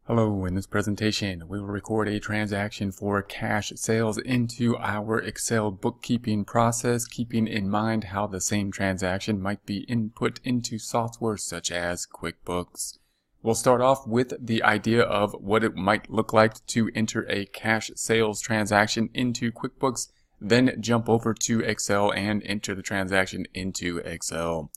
Hello, in this presentation, we will record a transaction for cash sales into our Excel bookkeeping process, keeping in mind how the same transaction might be input into software such as QuickBooks. We'll start off with the idea of what it might look like to enter a cash sales transaction into QuickBooks, then jump over to Excel and enter the transaction into Excel.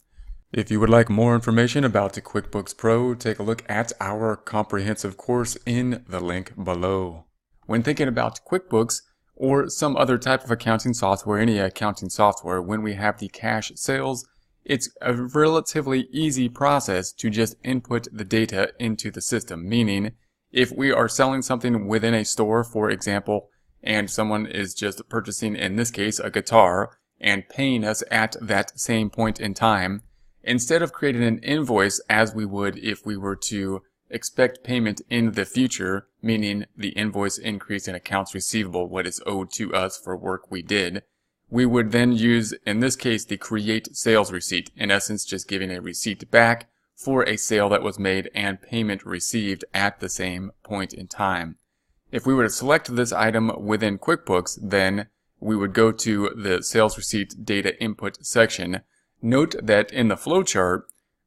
If you would like more information about the QuickBooks Pro, take a look at our comprehensive course in the link below. When thinking about QuickBooks or some other type of accounting software, any accounting software, when we have the cash sales, it's a relatively easy process to just input the data into the system. Meaning, if we are selling something within a store, for example, and someone is just purchasing, in this case, a guitar, and paying us at that same point in time, instead of creating an invoice as we would if we were to expect payment in the future, meaning the invoice increase in accounts receivable, what is owed to us for work we did, we would then use, in this case, the create sales receipt, in essence just giving a receipt back for a sale that was made and payment received at the same point in time. If we were to select this item within QuickBooks, then we would go to the sales receipt data input section. Note that in the flowchart,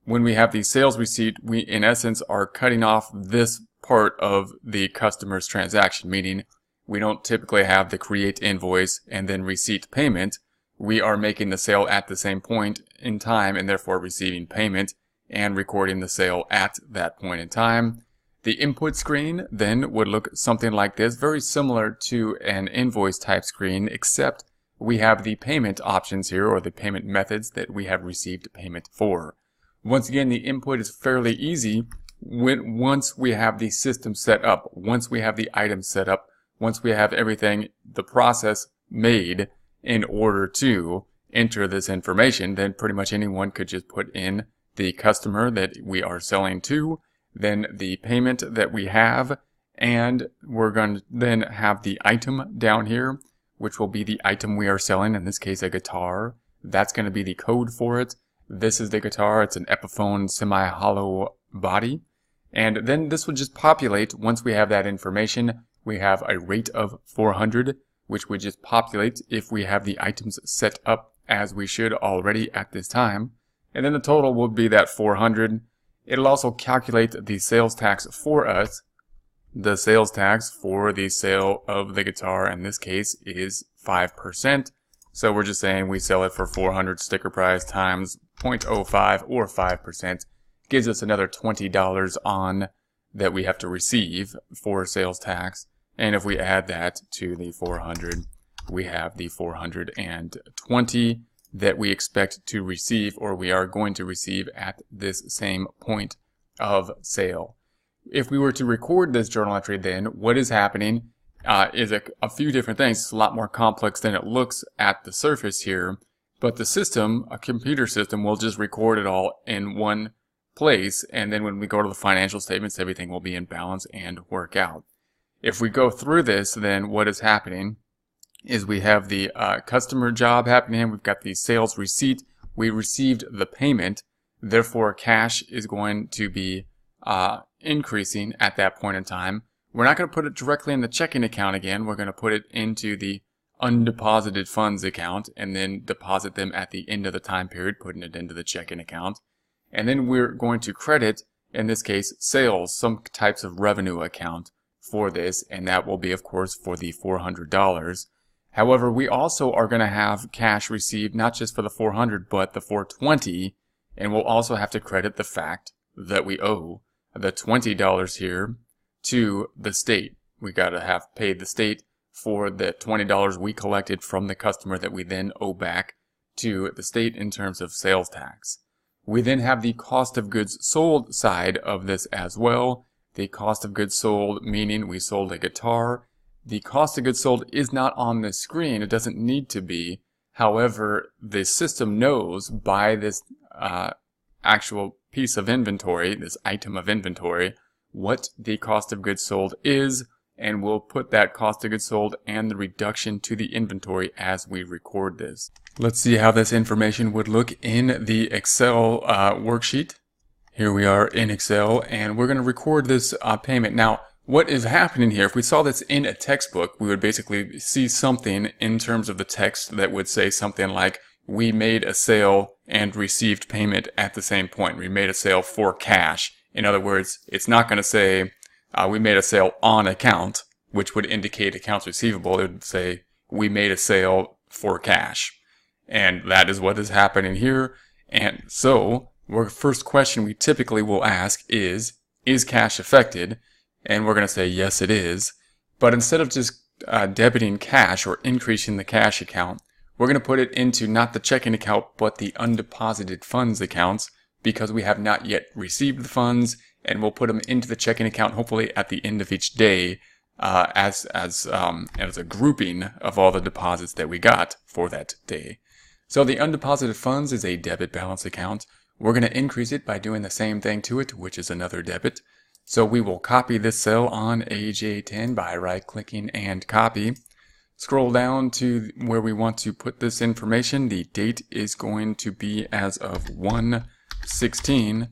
when we have the sales receipt, we in essence are cutting off this part of the customer's transaction, meaning we don't typically have the create invoice and then receipt payment. We are making the sale at the same point in time and therefore receiving payment and recording the sale at that point in time. The input screen then would look something like this, very similar to an invoice type screen, except we have the payment options here, or the payment methods that we have received payment for. Once again, the input is fairly easy once we have the system set up, once we have the items set up, once we have everything, the process made in order to enter this information, then pretty much anyone could just put in the customer that we are selling to, then the payment that we have, and we're going to then have the item down here, which will be the item we are selling, in this case a guitar. That's going to be the code for it. This is the guitar. It's an Epiphone semi-hollow body. And then this will just populate. Once we have that information, we have a rate of 400, which would just populate if we have the items set up as we should already at this time. And then the total will be that 400. It'll also calculate the sales tax for us. The sales tax for the sale of the guitar in this case is 5%. So we're just saying we sell it for 400 sticker price times 0.05 or 5% gives us another $20 on that we have to receive for sales tax. And if we add that to the 400, we have the 420 that we expect to receive, or we are going to receive at this same point of sale. If we were to record this journal entry, then what is happening is a few different things. It's a lot more complex than it looks at the surface here, but the system, a computer system, will just record it all in one place, and then when we go to the financial statements, everything will be in balance and work out. If we go through this, then what is happening is we have the customer job happening. We've got the sales receipt. We received the payment. Therefore, cash is going to be increasing at that point in time. We're not going to put it directly in the checking account again. We're going to put it into the undeposited funds account and then deposit them at the end of the time period, putting it into the checking account. And then we're going to credit, in this case, sales, some types of revenue account for this, and that will be, of course, for the $400. However, we also are going to have cash received not just for the 400 but the 420, and we'll also have to credit the fact that we owe the $20 here to the state. We got to have paid the state for the $20 we collected from the customer that we then owe back to the state in terms of sales tax. We then have the cost of goods sold side of this as well. The cost of goods sold, meaning we sold a guitar. The cost of goods sold is not on the screen. It doesn't need to be. However, the system knows by this actual piece of inventory, this item of inventory, what the cost of goods sold is, and we'll put that cost of goods sold and the reduction to the inventory as we record this. Let's see how this information would look in the Excel worksheet. Here we are in Excel, and we're going to record this payment. Now, what is happening here, if we saw this in a textbook, we would basically see something in terms of the text that would say something like, we made a sale and received payment at the same point. We made a sale for cash. In other words, it's not going to say, we made a sale on account, which would indicate accounts receivable. It would say, we made a sale for cash. And that is what is happening here. And so, the first question we typically will ask is cash affected? And we're going to say, yes, it is. But instead of just debiting cash or increasing the cash account, we're going to put it into not the checking account, but the undeposited funds accounts, because we have not yet received the funds, and we'll put them into the checking account hopefully at the end of each day as a grouping of all the deposits that we got for that day. So the undeposited funds is a debit balance account. We're going to increase it by doing the same thing to it, which is another debit. So we will copy this cell on AJ10 by right-clicking and copy. Scroll down to where we want to put this information. The date is going to be as of 1/16,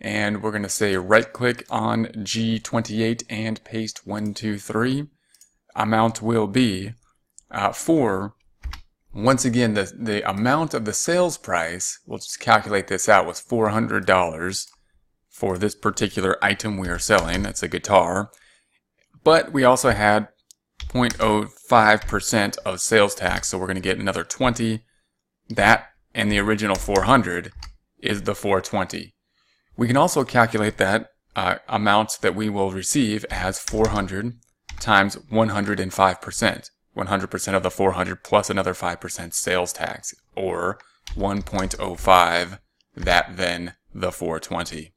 and we're going to say right-click on G28 and paste 123. Amount will be once again, the amount of the sales price, we'll just calculate this out, was $400 for this particular item we are selling. That's a guitar. But we also had 0.05% of sales tax, so we're going to get another 20. That and the original 400 is the 420. We can also calculate that amount that we will receive as 400 times 105%. 100% of the 400 plus another 5% sales tax, or 1.05, that then the 420.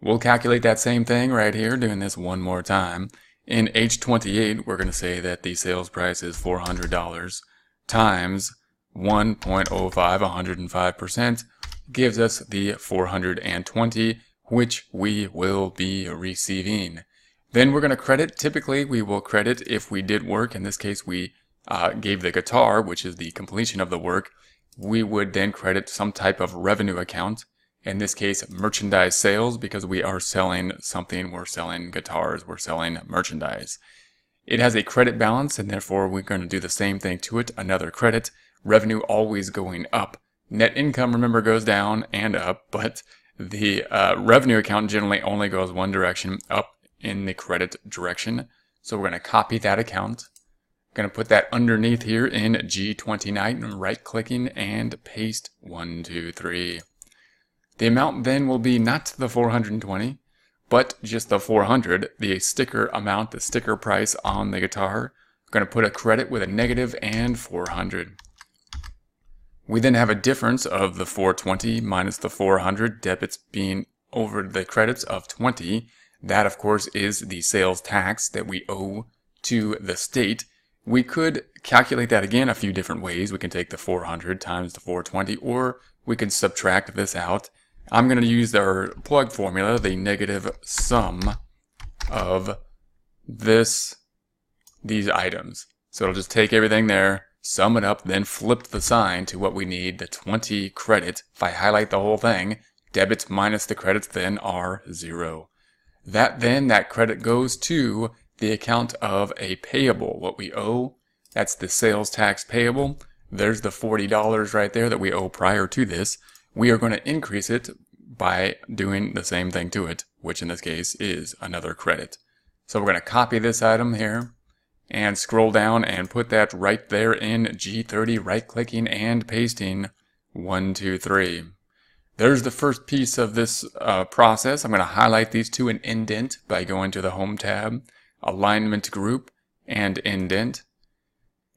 We'll calculate that same thing right here, doing this one more time. In H28, we're going to say that the sales price is $400 times 1.05, 105%, gives us the 420, which we will be receiving. Then we're going to credit. Typically, we will credit if we did work. In this case, we gave the guitar, which is the completion of the work. We would then credit some type of revenue account. In this case, merchandise sales, because we are selling something. We're selling guitars. We're selling merchandise. It has a credit balance, and therefore we're going to do the same thing to it. Another credit. Revenue always going up. Net income, remember, goes down and up, but the revenue account generally only goes one direction, up in the credit direction. So we're going to copy that account. Going to put that underneath here in G29 and right-clicking and paste 123. The amount then will be not the 420, but just the 400, the sticker amount, the sticker price on the guitar. Going to put a credit with a negative and 400. We then have a difference of the 420 minus the 400, debits being over the credits of 20. That, of course, is the sales tax that we owe to the state. We could calculate that again a few different ways. We can take the 400 times the 420, or we can subtract this out. I'm going to use our plug formula, the negative sum of these items. So it'll just take everything there, sum it up, then flip the sign to what we need, the 20 credit. If I highlight the whole thing, debits minus the credits then are 0. That credit goes to the account of a payable, what we owe. That's the sales tax payable. There's the $40 right there that we owe prior to this. We are going to increase it by doing the same thing to it, which in this case is another credit. So we're going to copy this item here and scroll down and put that right there in G30, right-clicking and pasting 123. There's the first piece of this process. I'm going to highlight these two and indent by going to the Home tab, Alignment Group, and Indent.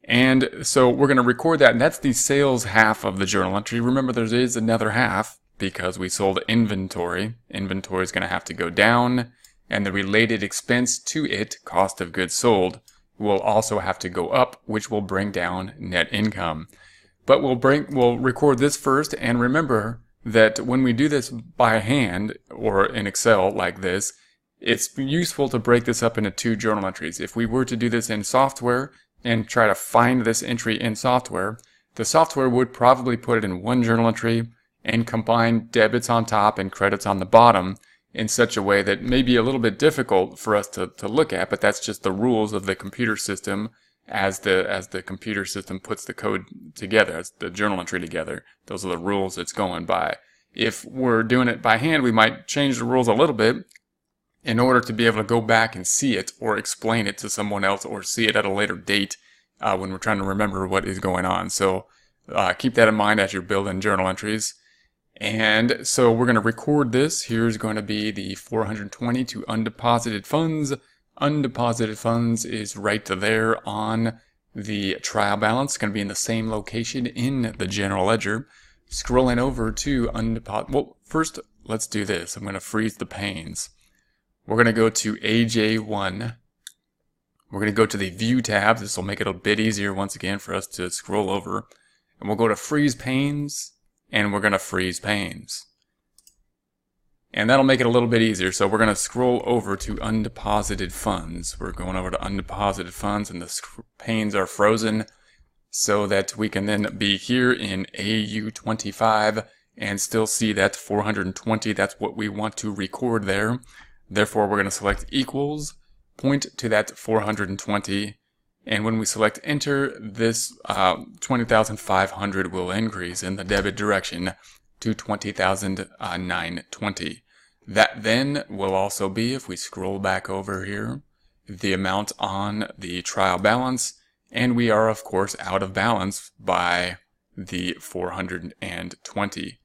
And so we're going to record that, and that's the sales half of the journal entry. Remember, there is another half because we sold inventory. Inventory is going to have to go down, and the related expense to it, cost of goods sold, will also have to go up, which will bring down net income. But we'll record this first, and remember that when we do this by hand or in Excel like this, it's useful to break this up into two journal entries. If we were to do this in software and try to find this entry in software, the software would probably put it in one journal entry and combine debits on top and credits on the bottom in such a way that may be a little bit difficult for us to look at, but that's just the rules of the computer system as the computer system puts the code together, as the journal entry together. Those are the rules it's going by. If we're doing it by hand, we might change the rules a little bit in order to be able to go back and see it or explain it to someone else or see it at a later date when we're trying to remember what is going on. So keep that in mind as you're building journal entries. And so we're going to record this. Here's going to be the 420 to undeposited funds. Undeposited funds is right there on the trial balance. It's going to be in the same location in the general ledger. Scrolling over to undeposited. Well, first let's do this. I'm going to freeze the panes. We're going to go to AJ1. We're going to go to the View tab. This will make it a bit easier once again for us to scroll over. And we'll go to Freeze Panes, and we're going to freeze panes. And that'll make it a little bit easier. So we're going to scroll over to undeposited funds. We're going over to undeposited funds, and the panes are frozen so that we can then be here in AU25 and still see that 420. That's what we want to record there. Therefore, we're going to select equals, point to that 420, and when we select enter, this 20,500 will increase in the debit direction to 20,920. That then will also be, if we scroll back over here, the amount on the trial balance, and we are of course out of balance by the 420.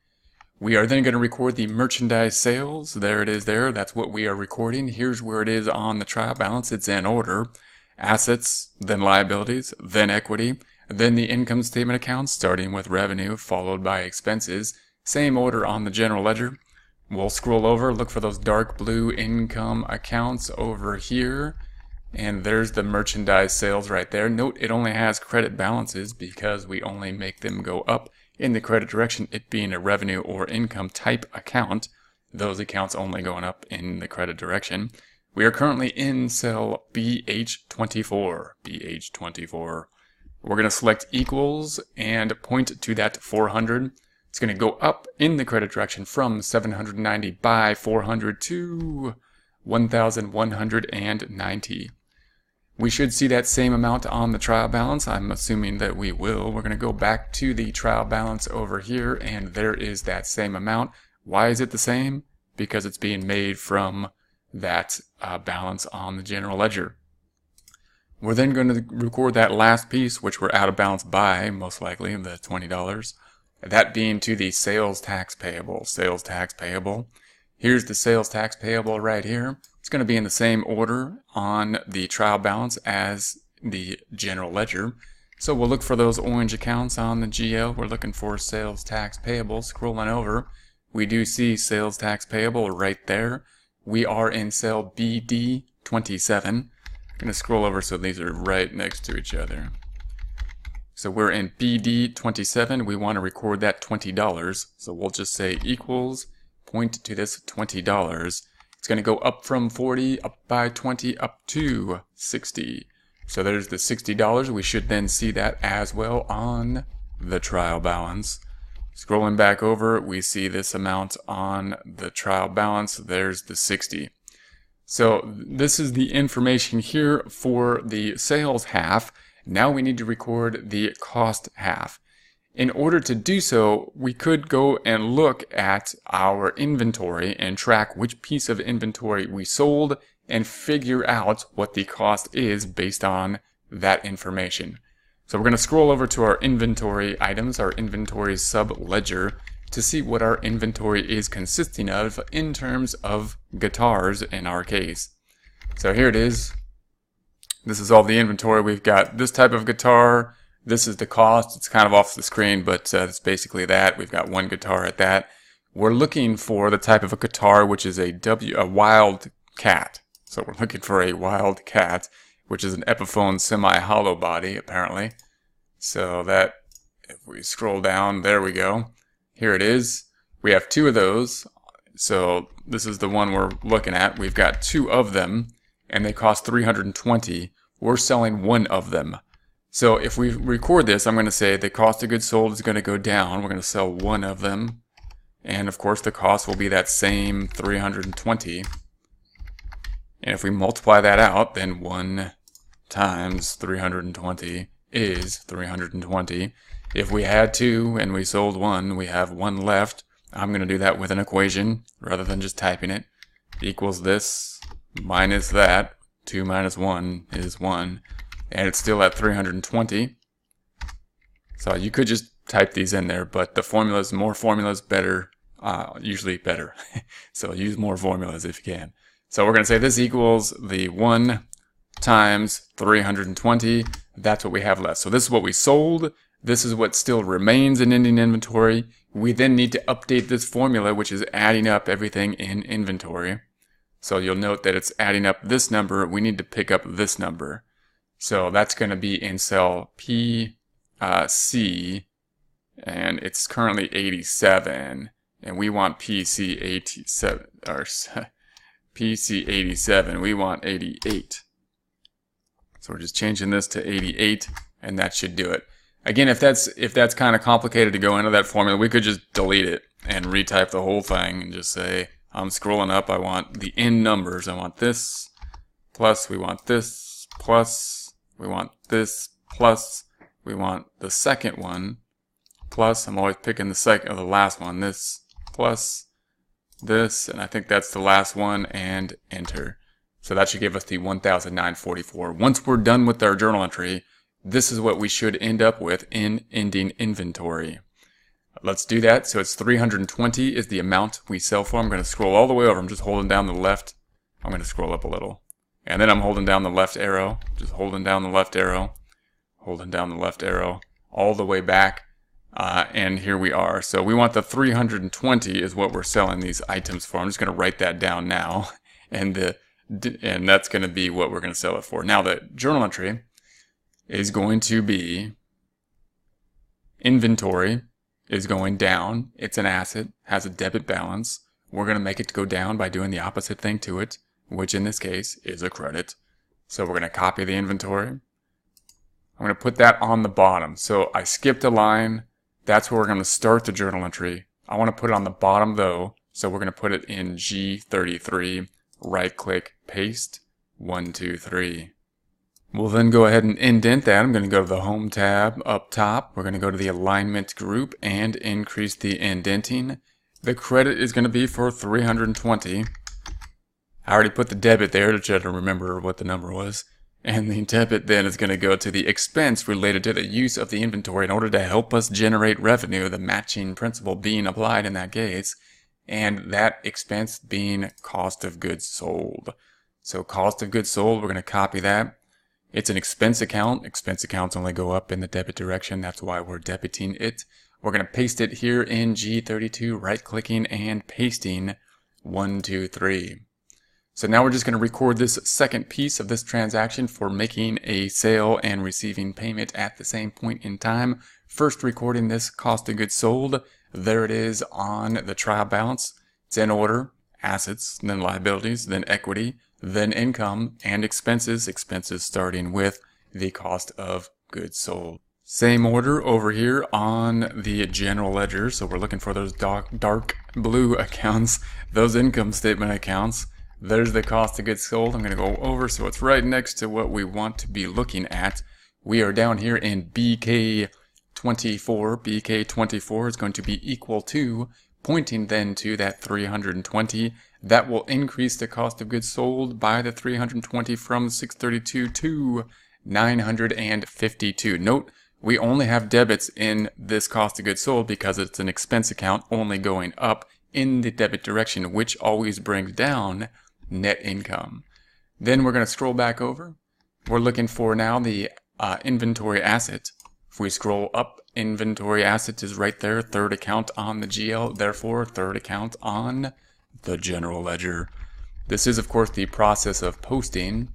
We are then going to record the merchandise sales. There it is there. That's what we are recording. Here's where it is on the trial balance. It's in order. Assets, then liabilities, then equity, then the income statement accounts, starting with revenue, followed by expenses. Same order on the general ledger. We'll scroll over, look for those dark blue income accounts over here. And there's the merchandise sales right there. Note it only has credit balances because we only make them go up in the credit direction, it being a revenue or income type account. Those accounts only going up in the credit direction. We are currently in cell BH24. BH24. We're going to select equals and point to that 400. It's going to go up in the credit direction from 790 by 400 to 1,190. We should see that same amount on the trial balance. I'm assuming that we will. We're going to go back to the trial balance over here, and there is that same amount. Why is it the same? Because it's being made from that balance on the general ledger. We're then going to record that last piece, which we're out of balance by, most likely, the $20. That being to the sales tax payable. Sales tax payable. Here's the sales tax payable right here. It's going to be in the same order on the trial balance as the general ledger. So we'll look for those orange accounts on the GL. We're looking for sales tax payable. Scrolling over, we do see sales tax payable right there. We are in cell BD27. I'm going to scroll over so these are right next to each other. So we're in BD27. We want to record that $20. So we'll just say equals, point to this $20. It's going to go up from 40, up by 20, up to 60. So there's the $60. We should then see that as well on the trial balance. Scrolling back over, we see this amount on the trial balance. There's the 60. So this is the information here for the sales half. Now we need to record the cost half. In order to do so, we could go and look at our inventory and track which piece of inventory we sold and figure out what the cost is based on that information. So we're going to scroll over to our inventory items, our inventory sub-ledger, to see what our inventory is consisting of in terms of guitars in our case. So here it is. This is all the inventory. We've got this type of guitar. This is the cost. It's kind of off the screen, but it's basically that. We've got one guitar at that. We're looking for the type of a guitar which is a wild cat. So we're looking for a wild cat, which is an Epiphone semi-hollow body, apparently. So that, if we scroll down, there we go. Here it is. We have two of those. So this is the one we're looking at. We've got two of them, and they cost $320. We're selling one of them. So if we record this, I'm going to say the cost of goods sold is going to go down. We're going to sell one of them. And of course the cost will be that same 320. And if we multiply that out, then 1 times 320 is 320. If we had 2 and we sold 1, we have 1 left. I'm going to do that with an equation rather than just typing it. Equals this minus that. 2 minus 1 is 1. And it's still at 320. So you could just type these in there, but the formulas, more formulas, better, usually better. So use more formulas if you can. So we're going to say this equals the 1 times 320. That's what we have left. So this is what we sold. This is what still remains in ending inventory. We then need to update this formula, which is adding up everything in inventory. So you'll note that it's adding up this number. We need to pick up this number. So that's going to be in cell P, C, and it's currently 87. And we want PC 87, or PC 87. We want 88. So we're just changing this to 88, and that should do it. Again, if that's kind of complicated to go into that formula, we could just delete it and retype the whole thing and just say, I'm scrolling up, I want the end numbers. I want this, plus we want this, plus we want this, plus we want the second one, plus I'm always picking the second or the last one, this, plus this, and I think that's the last one, and enter. So that should give us the 1,944. Once we're done with our journal entry, this is what we should end up with in ending inventory. Let's do that. So it's 320 is the amount we sell for. I'm going to scroll all the way over. I'm just holding down the left. I'm going to scroll up a little. And then I'm holding down the left arrow. Just holding down the left arrow. Holding down the left arrow. All the way back. And here we are. So we want the 320 is what we're selling these items for. I'm just going to write that down now. And that's going to be what we're going to sell it for. Now the journal entry is going to be inventory is going down. It's an asset, has a debit balance. We're going to make it go down by doing the opposite thing to it, which in this case is a credit. So we're going to copy the inventory. I'm going to put that on the bottom. So I skipped a line. That's where we're going to start the journal entry. I want to put it on the bottom though. So we're going to put it in G33, right click, paste, 1, 2, 3. We'll then go ahead and indent that. I'm going to go to the Home tab up top. We're going to go to the Alignment group and increase the indenting. The credit is going to be for 320. I already put the debit there to try to remember what the number was. And the debit then is going to go to the expense related to the use of the inventory in order to help us generate revenue, the matching principle being applied in that case, and that expense being cost of goods sold. So cost of goods sold, we're going to copy that. It's an expense account. Expense accounts only go up in the debit direction. That's why we're debiting it. We're going to paste it here in G32, right-clicking and pasting 1, 2, 3. So now we're just going to record this second piece of this transaction for making a sale and receiving payment at the same point in time. First recording this cost of goods sold. There it is on the trial balance. It's in order. Assets, then liabilities, then equity, then income, and expenses. Expenses starting with the cost of goods sold. Same order over here on the general ledger. So we're looking for those dark blue accounts, those income statement accounts. There's the cost of goods sold. I'm going to go over so it's right next to what we want to be looking at. We are down here in BK24. BK24 is going to be equal to, pointing then to that 320. That will increase the cost of goods sold by the 320 from 632 to 952. Note, we only have debits in this cost of goods sold because it's an expense account only going up in the debit direction, which always brings down net income. Then we're going to scroll back over. We're looking for now the inventory asset. If we scroll up, inventory asset is right there, third account on the GL, therefore third account on the general ledger. This is of course the process of posting,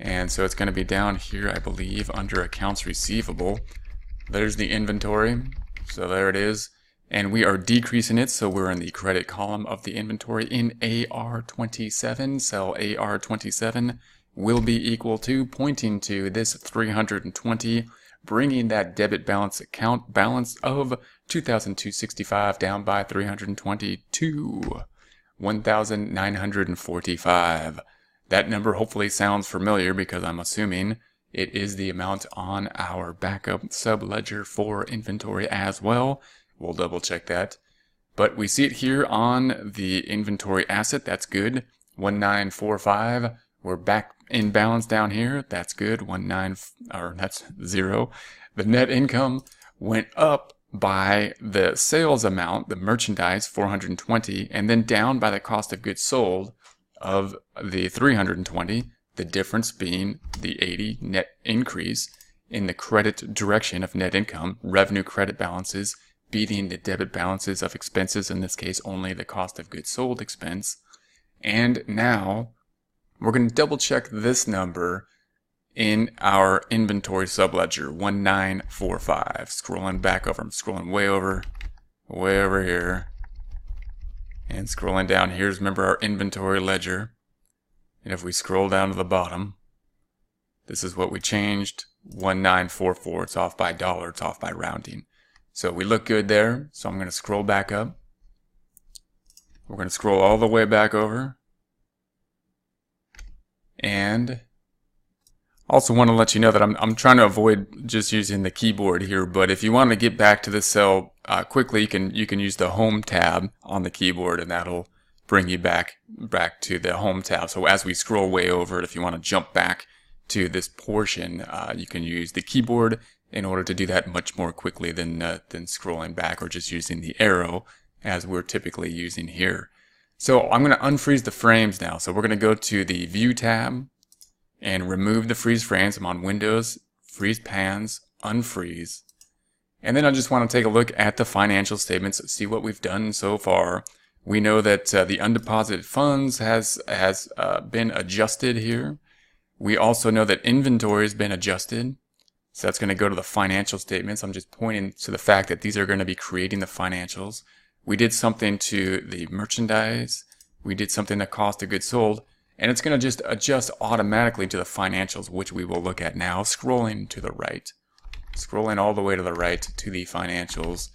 and so it's going to be down here, I believe, under accounts receivable. There's the inventory, so there it is, and we are decreasing it, so we're in the credit column of the inventory in AR27. Cell AR27 will be equal to, pointing to this 320, bringing that debit balance account balance of $2,265 down by $320 to $1,945. That number hopefully sounds familiar because I'm assuming it is the amount on our backup subledger for inventory as well. We'll double check that. But we see it here on the inventory asset. That's good. 1945. We're back in balance down here. That's good. That's 0. The net income went up by the sales amount, the merchandise, 420, and then down by the cost of goods sold of the 320, the difference being the 80 net increase in the credit direction of net income, revenue credit balances beating the debit balances of expenses, in this case only the cost of goods sold expense. And now we're going to double check this number in our inventory subledger, 1945. Scrolling back over, I'm scrolling way over here. And scrolling down, here's, remember, our inventory ledger. And if we scroll down to the bottom, this is what we changed, 1944. It's off by $1, it's off by rounding. So we look good there, so I'm going to scroll back up. We're going to scroll all the way back over. And also want to let you know that I'm trying to avoid just using the keyboard here, but if you want to get back to this cell quickly, you can use the Home tab on the keyboard, and that'll bring you back to the Home tab. So as we scroll way over it, if you want to jump back to this portion, you can use the keyboard in order to do that much more quickly than scrolling back or just using the arrow as we're typically using here. So I'm going to unfreeze the frames now. So we're going to go to the View tab and remove the freeze frames. I'm on Windows, Freeze Pans, Unfreeze. And then I just want to take a look at the financial statements, see what we've done so far. We know that the undeposited funds has been adjusted here. We also know that inventory has been adjusted. So that's going to go to the financial statements. I'm just pointing to the fact that these are going to be creating the financials. We did something to the merchandise. We did something to cost of goods sold. And it's going to just adjust automatically to the financials, which we will look at now. Scrolling to the right. Scrolling all the way to the right to the financials.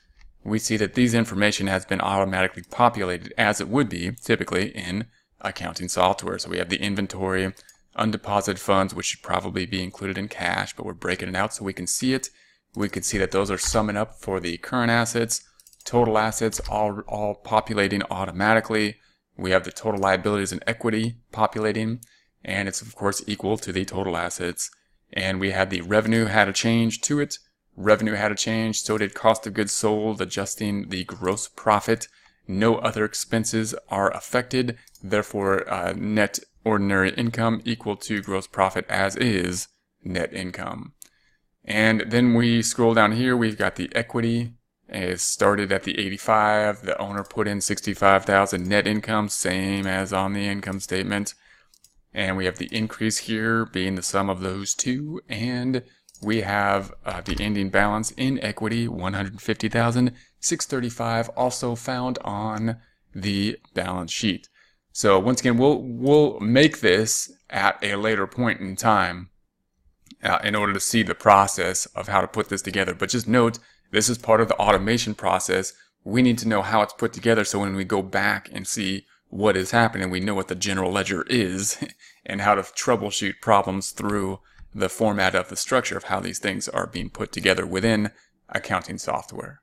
We see that these information has been automatically populated as it would be typically in accounting software. So we have the inventory, undeposited funds, which should probably be included in cash, but we're breaking it out so we can see it. We can see that those are summing up for the current assets, total assets, all populating automatically. We have the total liabilities and equity populating, and it's of course equal to the total assets. And we had the revenue had a change to it. Revenue had a change, so did cost of goods sold, adjusting the gross profit. No other expenses are affected, therefore net ordinary income equal to gross profit as is net income. And then we scroll down here, we've got the equity. It started at the 85, the owner put in 65,000 net income, same as on the income statement. And we have the increase here being the sum of those two, and we have the ending balance in equity, 150,635, also found on the balance sheet. So once again, we'll make this at a later point in time in order to see the process of how to put this together. But just note, this is part of the automation process. We need to know how it's put together so when we go back and see what is happening, we know what the general ledger is and how to troubleshoot problems through the format of the structure of how these things are being put together within accounting software.